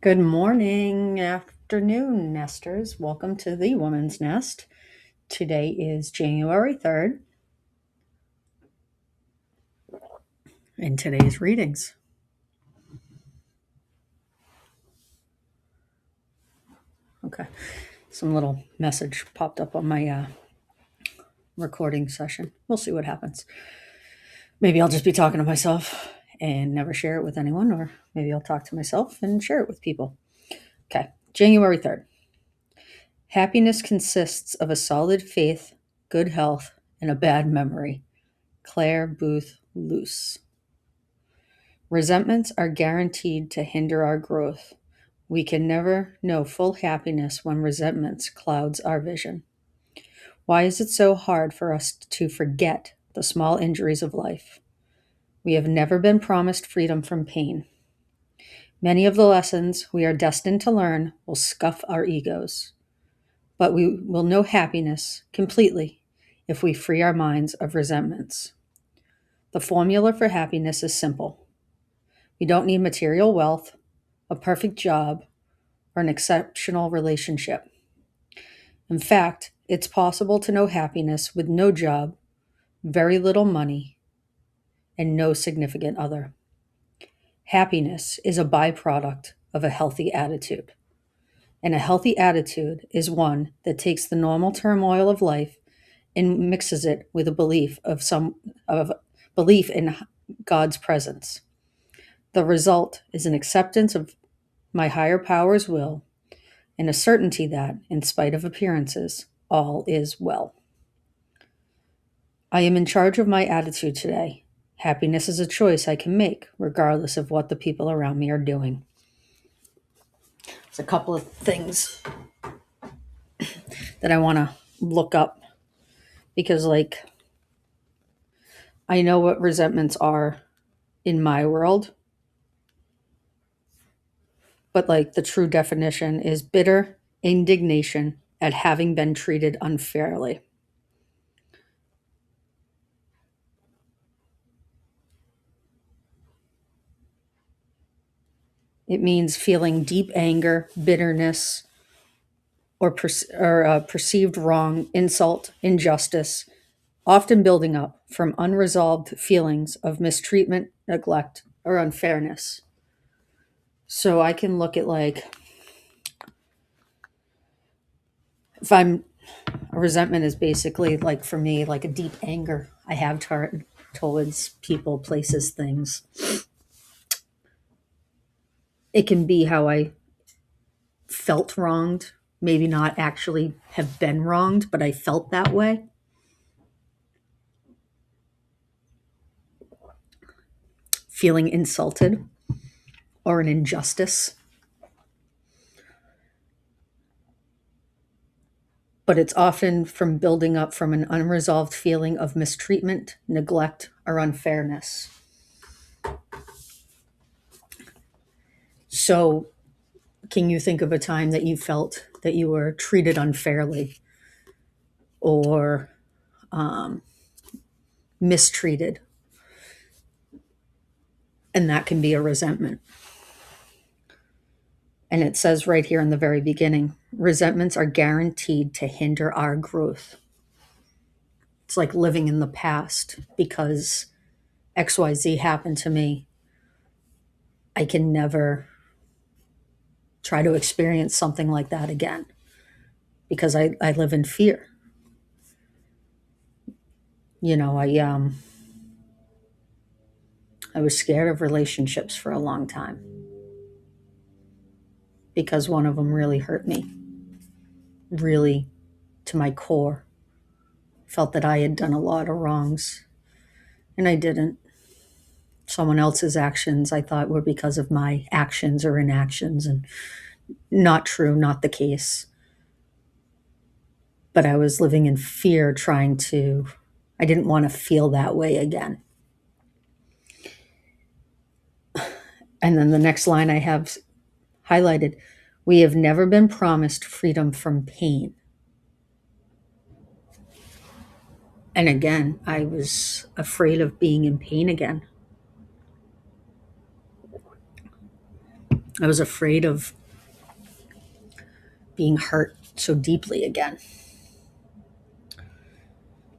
Good morning, afternoon, nesters. Welcome to the Woman's Nest. Today is January 3rd, and today's readings. Okay, some little message popped up on my recording session. We'll see what happens. Maybe I'll just be talking to myself and never share it with anyone, or maybe I'll talk to myself and share it with people. Okay, January 3rd. Happiness consists of a solid faith, good health, and a bad memory. Claire Booth Luce. Resentments are guaranteed to hinder our growth. We can never know full happiness when resentments clouds our vision. Why is it so hard for us to forget the small injuries of life? We have never been promised freedom from pain. Many of the lessons we are destined to learn will scuff our egos, but we will know happiness completely if we free our minds of resentments. The formula for happiness is simple. We don't need material wealth, a perfect job, or an exceptional relationship. In fact, it's possible to know happiness with no job, very little money, and no significant other. Happiness is a byproduct of a healthy attitude. And a healthy attitude is one that takes the normal turmoil of life and mixes it with a belief in God's presence. The result is an acceptance of my higher power's will and a certainty that, in spite of appearances, all is well. I am in charge of my attitude today. Happiness is a choice I can make, regardless of what the people around me are doing. There's a couple of things that I want to look up because, I know what resentments are in my world, but, the true definition is bitter indignation at having been treated unfairly. It means feeling deep anger, bitterness, or perceived wrong, insult, injustice, often building up from unresolved feelings of mistreatment, neglect, or unfairness. So I can look at if I'm a resentment is basically for me like a deep anger I have towards people, places, things. It can be how I felt wronged, maybe not actually have been wronged, but I felt that way. Feeling insulted or an injustice. But it's often from building up from an unresolved feeling of mistreatment, neglect, or unfairness. So, can you think of a time that you felt that you were treated unfairly or mistreated? And that can be a resentment. And it says right here in the very beginning, resentments are guaranteed to hinder our growth. It's like living in the past because XYZ happened to me. I can never try to experience something like that again because I live in fear. I was scared of relationships for a long time because one of them really hurt me, really to my core. Felt that I had done a lot of wrongs, and I didn't. Someone else's actions I thought were because of my actions or inactions, and not true, not the case. But I was living in fear, I didn't want to feel that way again. And then the next line I have highlighted, we have never been promised freedom from pain. And again, I was afraid of being in pain again. I was afraid of being hurt so deeply again.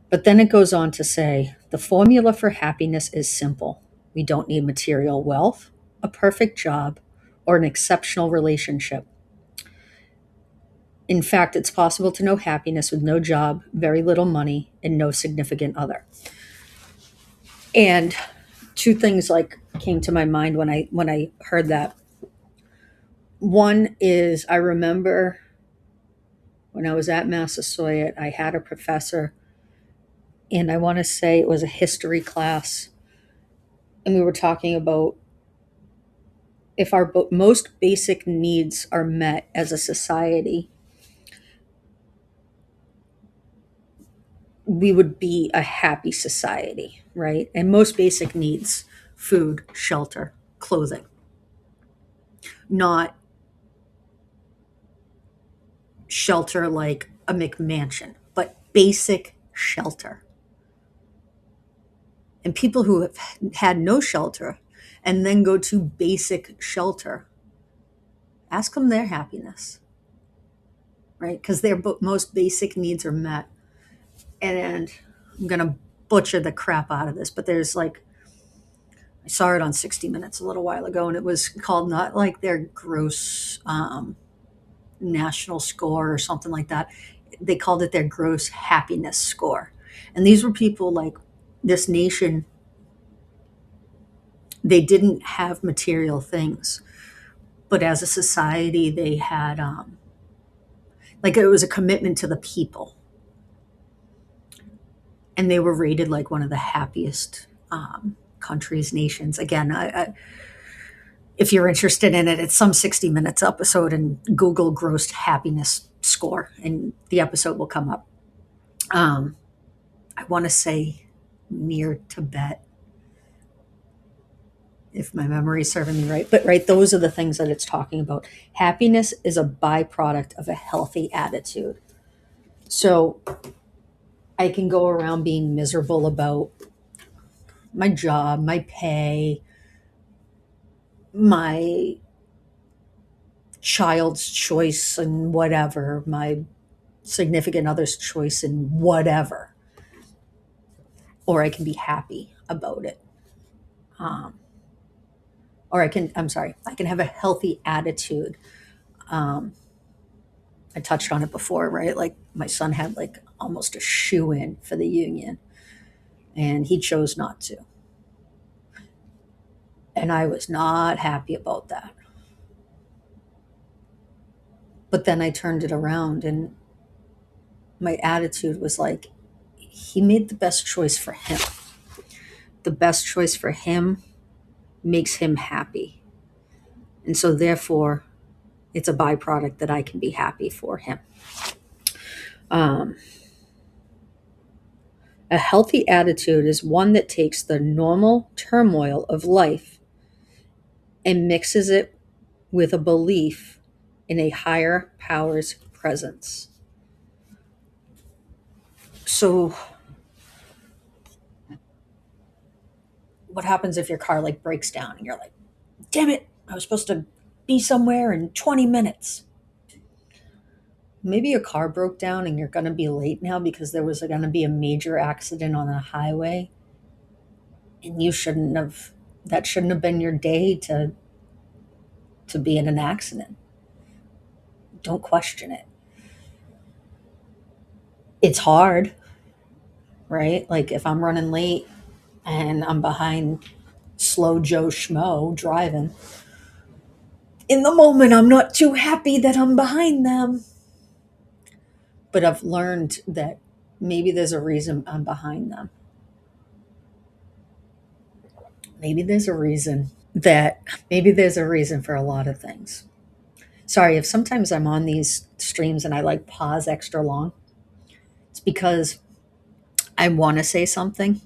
But then it goes on to say the formula for happiness is simple. We don't need material wealth, a perfect job, or an exceptional relationship. In fact, it's possible to know happiness with no job, very little money, and no significant other. And two things like came to my mind when I heard that. One is I remember when I was at Massasoit, I had a professor, and I want to say it was a history class, and we were talking about if our most basic needs are met as a society, we would be a happy society, right? And most basic needs, food, shelter, clothing, not shelter like a McMansion, but basic shelter. And people who have had no shelter and then go to basic shelter, ask them their happiness, right? Because their most basic needs are met. And I'm going to butcher the crap out of this, but there's like, I saw it on 60 Minutes a little while ago, and it was called not like their gross national score or something like that. They called it their gross happiness score. And these were people like this nation, they didn't have material things, but as a society, they had, like, it was a commitment to the people. And they were rated like one of the happiest countries, nations. Again, if you're interested in it, it's some 60 Minutes episode, and Google gross happiness score, and the episode will come up. I want to say near Tibet, if my memory is serving me right. But right, those are the things that it's talking about. Happiness is a byproduct of a healthy attitude. So I can go around being miserable about my job, my pay, my child's choice and whatever, my significant other's choice and whatever. Or I can be happy about it. Um, or I can have a healthy attitude. Um, I touched on it before, right? Like my son had like almost a shoe in for the union, and he chose not to. And I was not happy about that. But then I turned it around, and my attitude was like, he made the best choice for him. The best choice for him makes him happy. And so, therefore, it's a byproduct that I can be happy for him. Um, a healthy attitude is one that takes the normal turmoil of life and mixes it with a belief in a higher power's presence. So, what happens if your car like breaks down and you're like, damn it, I was supposed to be somewhere in 20 minutes? Maybe your car broke down and you're going to be late now because there was going to be a major accident on a highway, and that shouldn't have been your day to be in an accident. Don't question it. It's hard, right? Like if I'm running late and I'm behind slow Joe Schmo driving, in the moment I'm not too happy that I'm behind them. But I've learned that maybe there's a reason I'm behind them. Maybe there's a reason maybe there's a reason for a lot of things. Sorry if sometimes I'm on these streams and I like pause extra long. It's because I want to say something,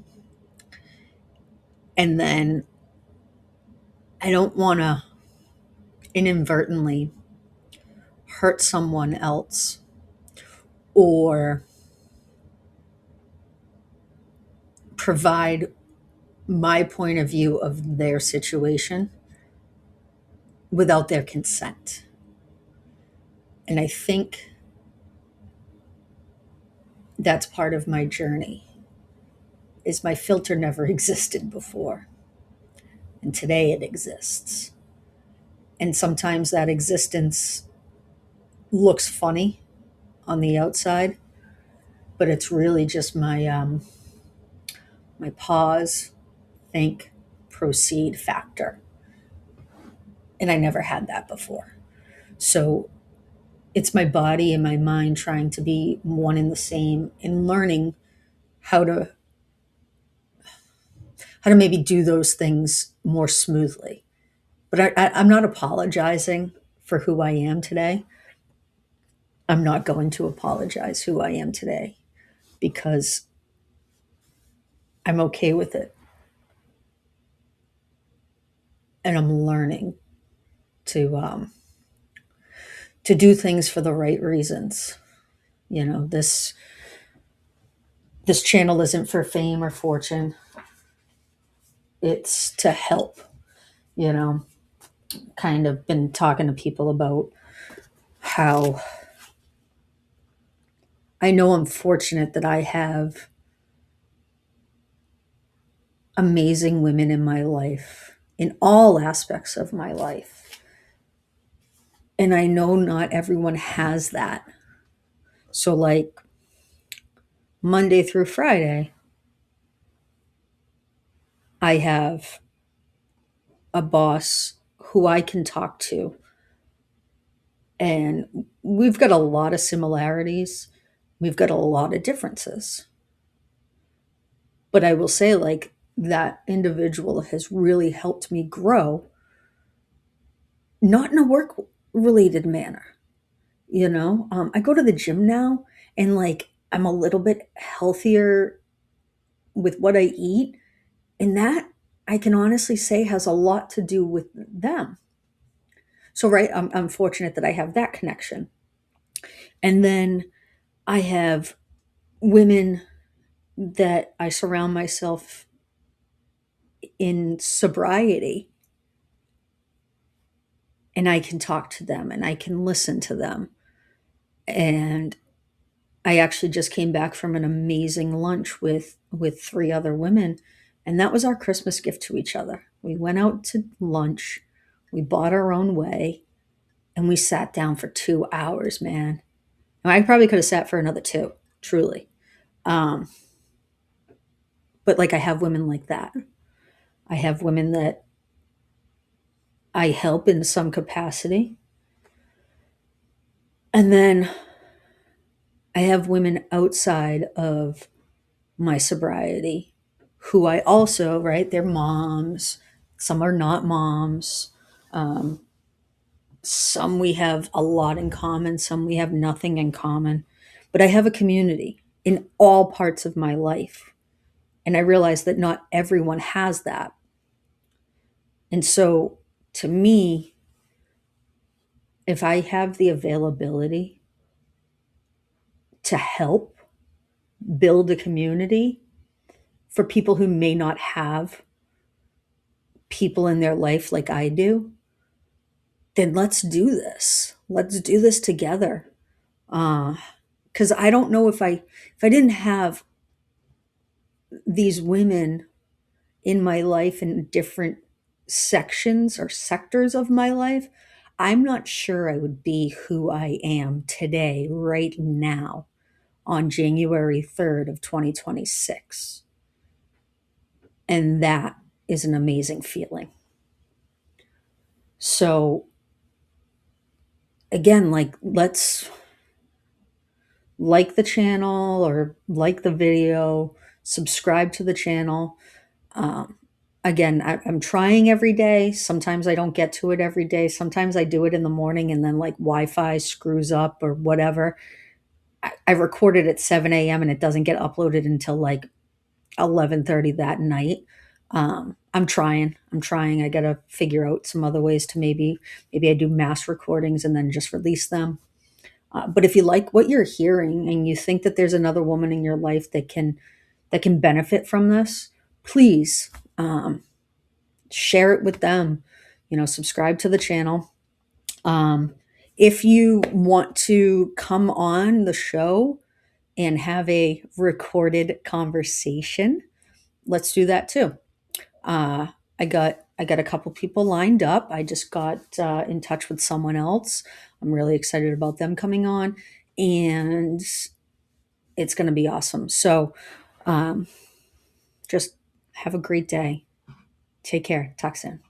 and then I don't want to inadvertently hurt someone else or provide my point of view of their situation without their consent. And I think that's part of my journey is my filter never existed before, and today it exists. And sometimes that existence looks funny on the outside, but it's really just my pause, think, proceed factor. And I never had that before. So it's my body and my mind trying to be one and the same and learning how to maybe do those things more smoothly. But I'm not apologizing for who I am today. I'm not going to apologize who I am today because I'm okay with it. And I'm learning to to do things for the right reasons. You know, this channel isn't for fame or fortune. It's to help, you know. Kind of been talking to people about how I know I'm fortunate that I have amazing women in my life, in all aspects of my life. And I know not everyone has that. So, like Monday through Friday, I have a boss who I can talk to. And we've got a lot of similarities, we've got a lot of differences. But I will say, like, that individual has really helped me grow, not in a work related manner. I go to the gym now and like I'm a little bit healthier with what I eat. And that I can honestly say has a lot to do with them. So, right, I'm fortunate that I have that connection. And then I have women that I surround myself in sobriety, and I can talk to them and I can listen to them. And I actually just came back from an amazing lunch with three other women, and that was our Christmas gift to each other. We went out to lunch, we bought our own way, and we sat down for 2 hours, man. And I probably could have sat for another 2, truly. Um, but like I have women like that. I have women that I help in some capacity. And then I have women outside of my sobriety who I also, right, they're moms, some are not moms. Um, some we have a lot in common, some we have nothing in common. But I have a community in all parts of my life. And I realize that not everyone has that. And so to me, if I have the availability to help build a community for people who may not have people in their life like I do, then let's do this. Let's do this together. Because I don't know if I didn't have these women in my life in different sections or sectors of my life, I'm not sure I would be who I am today, right now, on January 3rd of 2026. And that is an amazing feeling. So again, like, let's like the channel or like the video, subscribe to the channel. Um, Again, I'm trying every day. Sometimes I don't get to it every day. Sometimes I do it in the morning and then like Wi-Fi screws up or whatever. I record it at 7 a.m. and it doesn't get uploaded until like 11:30 that night. I'm trying. I'm trying. I got to figure out some other ways to maybe I do mass recordings and then just release them. But if you like what you're hearing and you think that there's another woman in your life that can benefit from this, please share it with them. Subscribe to the channel. If you want to come on the show and have a recorded conversation, let's do that too. Uh, I got a couple people lined up. I just got in touch with someone else. I'm really excited about them coming on, and it's going to be awesome. So, just have a great day. Take care. Talk soon.